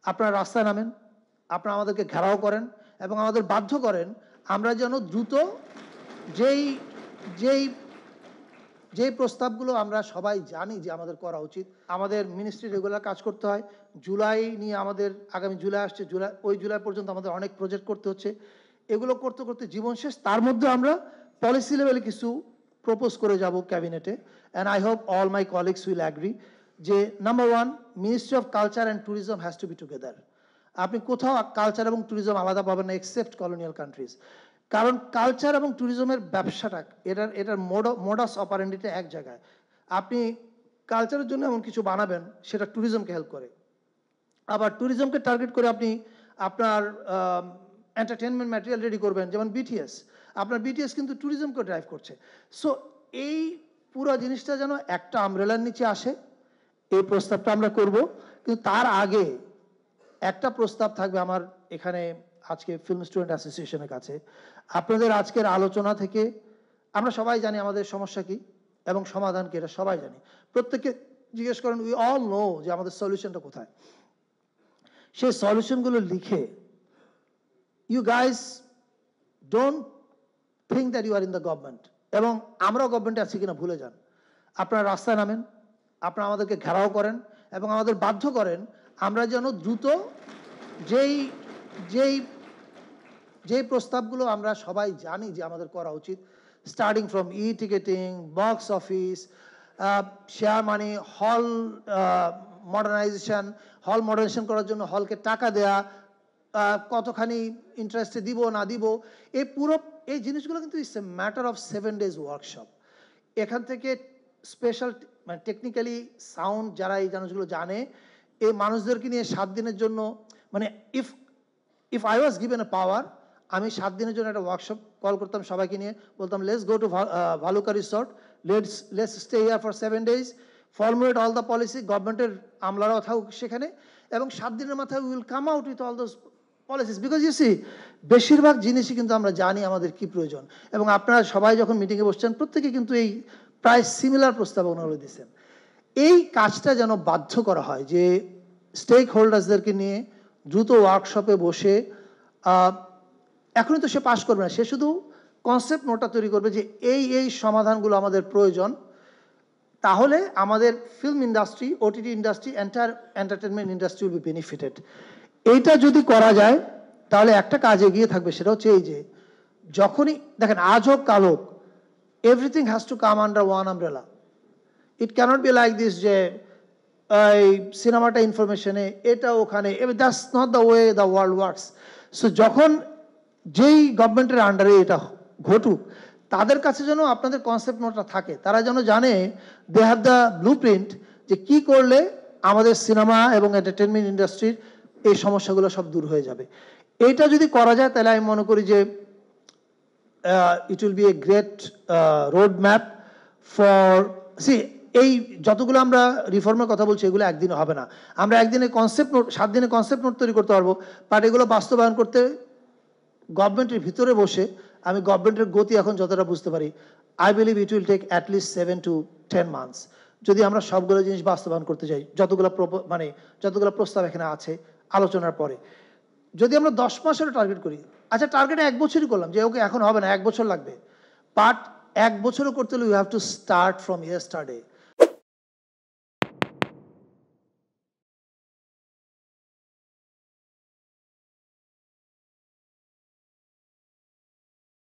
আপনারা রাস্তায় নামেন, আপনারা আমাদেরকে ঘেরাও করেন এবং আমাদের বাধ্য করেন আমরা যেন দ্রুত যেই যেই যেই প্রস্তাবগুলো আমরা সবাই জানি যে আমাদের করা উচিত, আমাদের মিনিস্ট্রি রেগুলার কাজ করতে হয়। জুলাই নিয়ে আমাদের আগামী জুলাই আসছে, জুলাই পর্যন্ত আমাদের অনেক প্রজেক্ট করতে হচ্ছে। এগুলো করতে করতে জীবন শেষ। তার মধ্যে আমরা পলিসি লেভেলে কিছু প্রপোজ করে যাব ক্যাবিনেটে, and I hope all my colleagues will agree যে number 1, ministry of culture and tourism has to be together. আপনি কোথাও কালচার এবং ট্যুরিজম আলাদা পাবেন না এক্সেপ্ট কলোনিয়াল কান্ট্রিজ। কারণ কালচার এবং ট্যুরিজমের ব্যবসাটা এটার মোডাস অপারেন্ডিটা এক জায়গায়। আপনি কালচারের জন্য এমন কিছু বানাবেন সেটা ট্যুরিজমকে হেল্প করে, আবার ট্যুরিজমকে টার্গেট করে আপনি আপনার এন্টারটেনমেন্ট ম্যাটেরিয়াল রেডি করবেন, যেমন বিটিএস। আপনার বিটিএস কিন্তু ট্যুরিজমকে ড্রাইভ করছে। সো এই পুরো জিনিসটা যেন একটা আমব্রেলার নিচে আসে, এই প্রস্তাবটা আমরা করব। কিন্তু তার আগে একটা প্রস্তাব থাকবে আমার এখানে আজকে ফিল্ম স্টুডেন্ট অ্যাসোসিয়েশনের কাছে। আপনাদের আজকের আলোচনা থেকে আমরা সবাই জানি আমাদের সমস্যা কি এবং সমাধান কি, এটা সবাই জানি। প্রত্যেককে জিজ্ঞেস করেন, উই অল নো যে আমাদের সলিউশনটা কোথায়। সেই সলিউশনগুলো লিখে, you guys don't think that you are in the government, এবং আমরাও গভর্নমেন্টে আছি কিনা ভুলে যান। আপনারা রাস্তায় নামেন, আপনারা আমাদেরকে ঘেরাও করেন এবং আমাদের বাধ্য করেন আমরা যেন দ্রুত যেই যেই যেই প্রস্তাবগুলো আমরা সবাই জানি যে আমাদের করা উচিত, starting from ticketing, box office, share money, hall modernisation করার জন্য হলকে টাকা দেয়া, কতখানি ইন্টারেস্টে দিব না দিব, এই জিনিসগুলো কিন্তু it's a matter of 7 days workshop. এখান থেকে স্পেশাল মানে টেকনিক্যালি সাউন্ড যারা এই জিনিসগুলো জানে, এই মানুষদেরকে নিয়ে 7 দিনের জন্য, মানে if I was given a পাওয়ার, আমি 7 দিনের জন্য একটা ওয়ার্কশপ কল করতাম, সবাইকে নিয়ে বলতাম, let's go to Bhaluka resort, let's stay here for 7 days, formulate all the policy, গভর্নমেন্টের আমলারাও থাকুক সেখানে, এবং 7 দিনের মাথায় will come out with all those policies. Because you see, বেশিরভাগ জিনিসই কিন্তু আমরা জানি আমাদের কি প্রয়োজন, এবং আপনারা সবাই যখন মিটিংয়ে বসছেন প্রত্যেকে কিন্তু এই প্রায় সিমিলার প্রস্তাবনাগুলো দিচ্ছেন। এই কাজটা যেন বাধ্য করা হয় যে স্টেক হোল্ডার্সদেরকে নিয়ে দ্রুত ওয়ার্কশপে বসে, এখনই তো সে পাশ করবে না, সে শুধু কনসেপ্ট নোটটা তৈরি করবে যে এই সমাধানগুলো আমাদের প্রয়োজন। তাহলে আমাদের film industry, OTT industry, entertainment industry will be benefited. এইটা যদি করা যায় তাহলে একটা কাজ এগিয়ে থাকবে, সেটা হচ্ছে এই যে যখনই দেখেন আজ হোক কাল হোক, everything has to come under one umbrella. It cannot be like this যে এই সিনেমাটা ইনফরমেশনে, এটা ওখানে, that's not the way the world works. So যখন যেই গভর্নমেন্টের আন্ডারে এটা ঘটুক, তাদের কাছে যেন আপনাদের কনসেপ্ট নোটটা থাকে, তারা যেন জানে they have the blueprint যে কী করলে আমাদের সিনেমা এবং এন্টারটেনমেন্ট ইন্ডাস্ট্রির এই সমস্যাগুলো সব দূর হয়ে যাবে। এইটা যদি করা যায় তাহলে আমি মনে করি যে it will B a great road map for এই যতগুলো আমরা রিফর্মের কথা বলছি এগুলো একদিনে হবে না। আমরা একদিনে কনসেপ্ট নোট, 7 দিনে কনসেপ্ট নোট তৈরি করতে পারবো, বাট এগুলো বাস্তবায়ন করতে গভর্নমেন্টের ভিতরে বসে, আমি গভর্নমেন্টের গতি এখন যতটা বুঝতে পারি, I believe it will take at least 7 to 10 months যদি আমরা সবগুলো জিনিস বাস্তবায়ন করতে যাই, যতগুলো প্রস্তাব এখানে আছে আলোচনার পরে। যদি আমরা 10 মাসেরও টার্গেট করি, আচ্ছা টার্গেট 1 বছরই করলাম যে ওকে এখন হবে না, 1 বছর লাগবে, বাট 1 বছরও করতে হলে you have to start from yesterday.